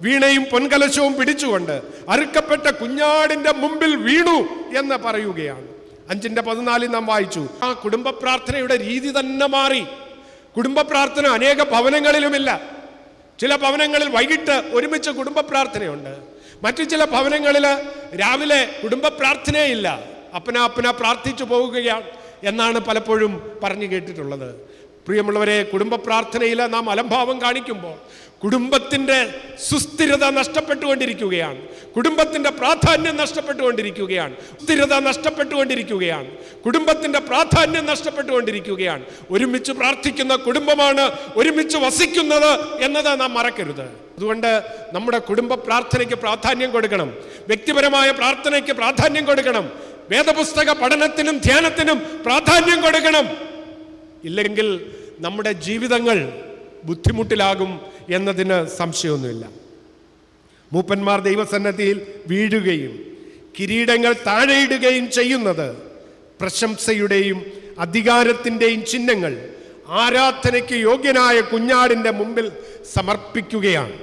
Speaker 1: വീണയും പൊൻകലശവും പിടിച്ചുകൊണ്ട് അറുക്കപ്പെട്ട കുഞ്ഞാടിന്റെ മുമ്പിൽ വീണു എന്ന് പറയുകയാണ്. 5:14 നാം വായിച്ചു. ആ കുടുംബ പ്രാർത്ഥനയുടെ രീതി തന്നെ മാറി. കുടുംബ പ്രാർത്ഥന അനേക ഭവനങ്ങളിലുമില്ല. ചില ഭവനങ്ങളിൽ വൈകിട്ട് ഒരുമിച്ച് കുടുംബ പ്രാർത്ഥനയുണ്ട്. മറ്റു ചില ഭവനങ്ങളിൽ രാവിലെ കുടുംബ പ്രാർത്ഥനയില്ല, അപ്പന പ്രാർത്ഥിച്ചു പോവുകയാണ് എന്നാണ് പലപ്പോഴും പറഞ്ഞു കേട്ടിട്ടുള്ളത്. പ്രിയമുള്ളവരെ, കുടുംബ പ്രാർത്ഥനയിൽ നാം അലംഭാവം കാണിക്കുമ്പോൾ കുടുംബത്തിൻ്റെ സുസ്ഥിരത നഷ്ടപ്പെട്ടുകൊണ്ടിരിക്കുകയാണ്. കുടുംബത്തിൻ്റെ പ്രാധാന്യം നഷ്ടപ്പെട്ടുകൊണ്ടിരിക്കുകയാണ്. സ്ഥിരത നഷ്ടപ്പെട്ടുകൊണ്ടിരിക്കുകയാണ്. കുടുംബത്തിൻ്റെ പ്രാധാന്യം നഷ്ടപ്പെട്ടുകൊണ്ടിരിക്കുകയാണ്. ഒരുമിച്ച് പ്രാർത്ഥിക്കുന്ന കുടുംബമാണ് ഒരുമിച്ച് വസിക്കുന്നത് എന്നത് നാം മറക്കരുത്. അതുകൊണ്ട് നമ്മുടെ കുടുംബ പ്രാർത്ഥനയ്ക്ക് പ്രാധാന്യം കൊടുക്കണം. വ്യക്തിപരമായ പ്രാർത്ഥനയ്ക്ക് പ്രാധാന്യം കൊടുക്കണം. വേദപുസ്തക പഠനത്തിനും ധ്യാനത്തിനും പ്രാധാന്യം കൊടുക്കണം. ഇല്ലെങ്കിൽ നമ്മുടെ ജീവിതങ്ങൾ ബുദ്ധിമുട്ടിലാകും എന്നതിന് സംശയമൊന്നുമില്ല. മൂപ്പന്മാർ ദൈവസന്നിധിയിൽ വീഴുകയും കിരീടങ്ങൾ താഴെയിടുകയും ചെയ്യുന്നത് പ്രശംസയുടെയും അധികാരത്തിൻ്റെയും ചിഹ്നങ്ങൾ ആരാധനയ്ക്ക് യോഗ്യനായ കുഞ്ഞാടിൻ്റെ മുമ്പിൽ സമർപ്പിക്കുകയാണ്.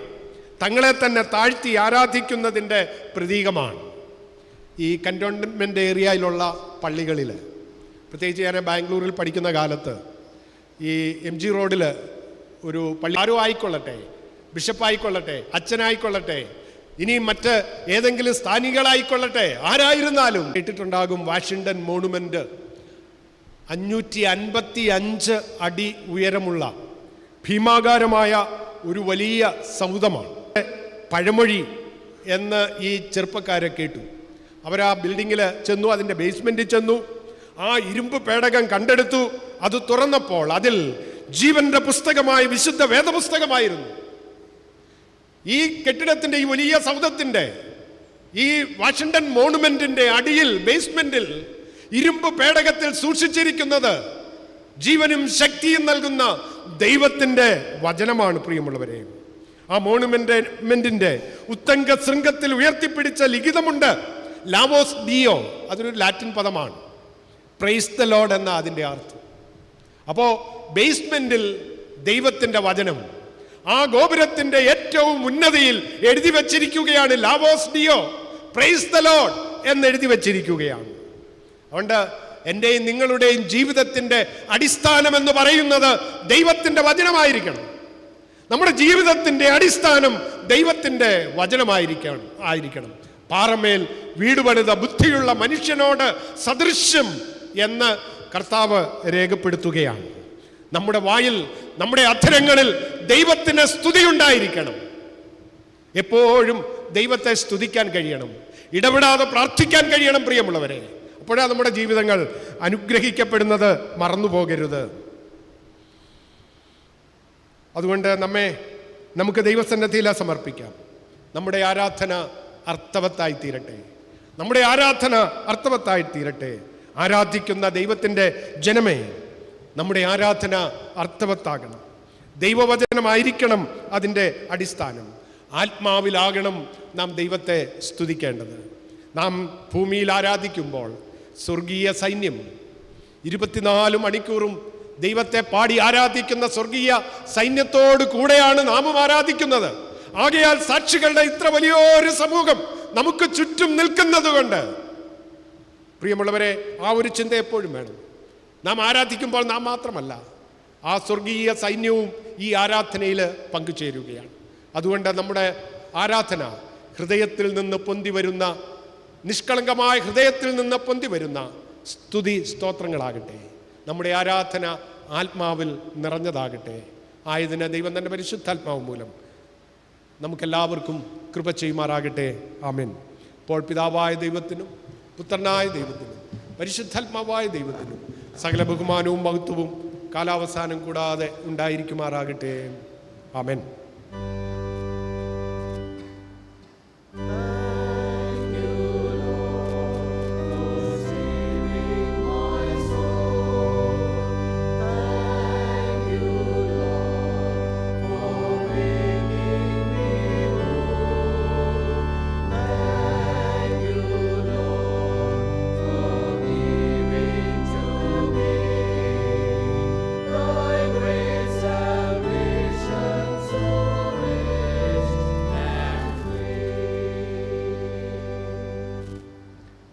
Speaker 1: തങ്ങളെ തന്നെ താഴ്ത്തി ആരാധിക്കുന്നതിൻ്റെ പ്രതീകമാണ്. ഈ കൻ്റോൺമെൻ്റ് ഏരിയയിലുള്ള പള്ളികളിൽ, പ്രത്യേകിച്ച് ഞാൻ ബാംഗ്ലൂരിൽ പഠിക്കുന്ന കാലത്ത് ഈ MG റോഡിൽ ഒരു പള്ളി, ആരോ ആയിക്കൊള്ളട്ടെ, ബിഷപ്പായിക്കൊള്ളട്ടെ, അച്ഛനായിക്കൊള്ളട്ടെ, ഇനി മറ്റ് ഏതെങ്കിലും സ്ഥാനികളായിക്കൊള്ളട്ടെ, ആരായിരുന്നാലും കേട്ടിട്ടുണ്ടാകും വാഷിങ്ടൺ മോണുമെൻ്റ് 555 അടി ഉയരമുള്ള ഭീമാകാരമായ ഒരു വലിയ സൗധമാണ്. പഴമൊഴി എന്ന് ഈ ചെറുപ്പക്കാരെ കേട്ടു. അവർ ആ ബിൽഡിങ്ങിൽ ചെന്നു, അതിൻ്റെ ബേസ്മെൻറ്റിൽ ചെന്നു, ആ ഇരുമ്പ് പേടകം കണ്ടെടുത്തു. അത് തുറന്നപ്പോൾ അതിൽ ജീവന്റെ പുസ്തകമായ വിശുദ്ധ വേദപുസ്തകമായിരുന്നു. ഈ കെട്ടിടത്തിൻ്റെ, ഈ വലിയ സൗധത്തിൻ്റെ, ഈ വാഷിങ്ടൺ മോണുമെന്റിന്റെ അടിയിൽ, ബേസ്മെന്റിൽ ഇരുമ്പ് പേടകത്തിൽ സൂക്ഷിച്ചിരിക്കുന്നത് ജീവനും ശക്തിയും നൽകുന്ന ദൈവത്തിൻ്റെ വചനമാണ്. പ്രിയമുള്ളവരെ, ആ മോണുമെന്റിന്റെ ഉത്തംഗ ശൃംഗത്തിൽ ഉയർത്തിപ്പിടിച്ച ലിഖിതമുണ്ട്. ലാവോസ് ഡിയോ, അതൊരു ലാറ്റിൻ പദമാണ്. പ്രൈസ് ദി ലോർഡ് എന്ന അതിൻ്റെ അർത്ഥം. അപ്പോൾ ബേസ്മെന്റിൽ ദൈവത്തിൻ്റെ വചനം ആ ഗോപുരത്തിന്റെ ഏറ്റവും ഉന്നതിയിൽ എഴുതി വച്ചിരിക്കുകയാണ്. ലാവോസ് ഡിയോ, പ്രൈസ് ദി ലോർഡ് എന്ന് എഴുതി വച്ചിരിക്കുകയാണ്. അതുകൊണ്ട് എൻ്റെയും നിങ്ങളുടെയും ജീവിതത്തിൻ്റെ അടിസ്ഥാനം എന്ന് പറയുന്നത് ദൈവത്തിൻ്റെ വചനമായിരിക്കണം. നമ്മുടെ ജീവിതത്തിൻ്റെ അടിസ്ഥാനം ദൈവത്തിൻ്റെ വചനമായിരിക്കണം. പാറമേൽ വീട് പണിത ബുദ്ധിയുള്ള മനുഷ്യനോട് സദൃശ്യം എന്ന് കർത്താവ് രേഖപ്പെടുത്തുകയാണ്. നമ്മുടെ വായിൽ, നമ്മുടെ അധരങ്ങളിൽ ദൈവത്തിന് സ്തുതിയുണ്ടായിരിക്കണം. എപ്പോഴും ദൈവത്തെ സ്തുതിക്കാൻ കഴിയണം, ഇടപെടാതെ പ്രാർത്ഥിക്കാൻ കഴിയണം പ്രിയമുള്ളവരെ. അപ്പോഴാണ് നമ്മുടെ ജീവിതങ്ങൾ അനുഗ്രഹിക്കപ്പെടുന്നത്. മറന്നു പോകരുത്. അതുകൊണ്ട് നമുക്ക് ദൈവസന്നിധിയിൽ സമർപ്പിക്കാം. നമ്മുടെ ആരാധന അർത്ഥവത്തായി തീരട്ടെ. നമ്മുടെ ആരാധന അർത്ഥവത്തായി തീരട്ടെ. ആരാധിക്കുന്ന ദൈവത്തിൻ്റെ ജനമേ, നമ്മുടെ ആരാധന അർത്ഥവത്താകണം. ദൈവവചനമായിരിക്കണം അതിൻ്റെ അടിസ്ഥാനം. ആത്മാവിലാകണം നാം ദൈവത്തെ സ്തുതിക്കേണ്ടത്. നാം ഭൂമിയിൽ ആരാധിക്കുമ്പോൾ സ്വർഗീയ സൈന്യം 24 മണിക്കൂറും ദൈവത്തെ പാടി ആരാധിക്കുന്ന സ്വർഗീയ സൈന്യത്തോട് കൂടെയാണ് നാമും ആരാധിക്കുന്നത്. ആകയാൽ സാക്ഷികളുടെ ഇത്ര വലിയൊരു സമൂഹം നമുക്ക് ചുറ്റും നിൽക്കുന്നത് കൊണ്ട് പ്രിയമുള്ളവരെ, ആ ഒരു ചിന്ത എപ്പോഴും വേണം. നാം ആരാധിക്കുമ്പോൾ നാം മാത്രമല്ല, ആ സ്വർഗീയ സൈന്യവും ഈ ആരാധനയിൽ പങ്കുചേരുകയാണ്. അതുകൊണ്ട് നമ്മുടെ ആരാധന ഹൃദയത്തിൽ നിന്ന് പൊന്തി വരുന്ന, നിഷ്കളങ്കമായ ഹൃദയത്തിൽ നിന്ന് പൊന്തി വരുന്ന സ്തുതി സ്തോത്രങ്ങളാകട്ടെ. നമ്മുടെ ആരാധന ആത്മാവിൽ നിറഞ്ഞതാകട്ടെ. ആയതിന് ദൈവം തൻ്റെ പരിശുദ്ധാത്മാവ് മൂലം നമുക്കെല്ലാവർക്കും കൃപ ചെയ്യുമാറാകട്ടെ. ആമേൻ. ഇപ്പോൾ പിതാവായ ദൈവത്തിനും പുത്രനായ ദൈവത്തിനും പരിശുദ്ധാത്മാവായ ദൈവത്തിനും സകല ബഹുമാനവും മഹത്വവും കാലാവസാനം കൂടാതെ ഉണ്ടായിരിക്കുമാറാകട്ടെ. ആമേൻ.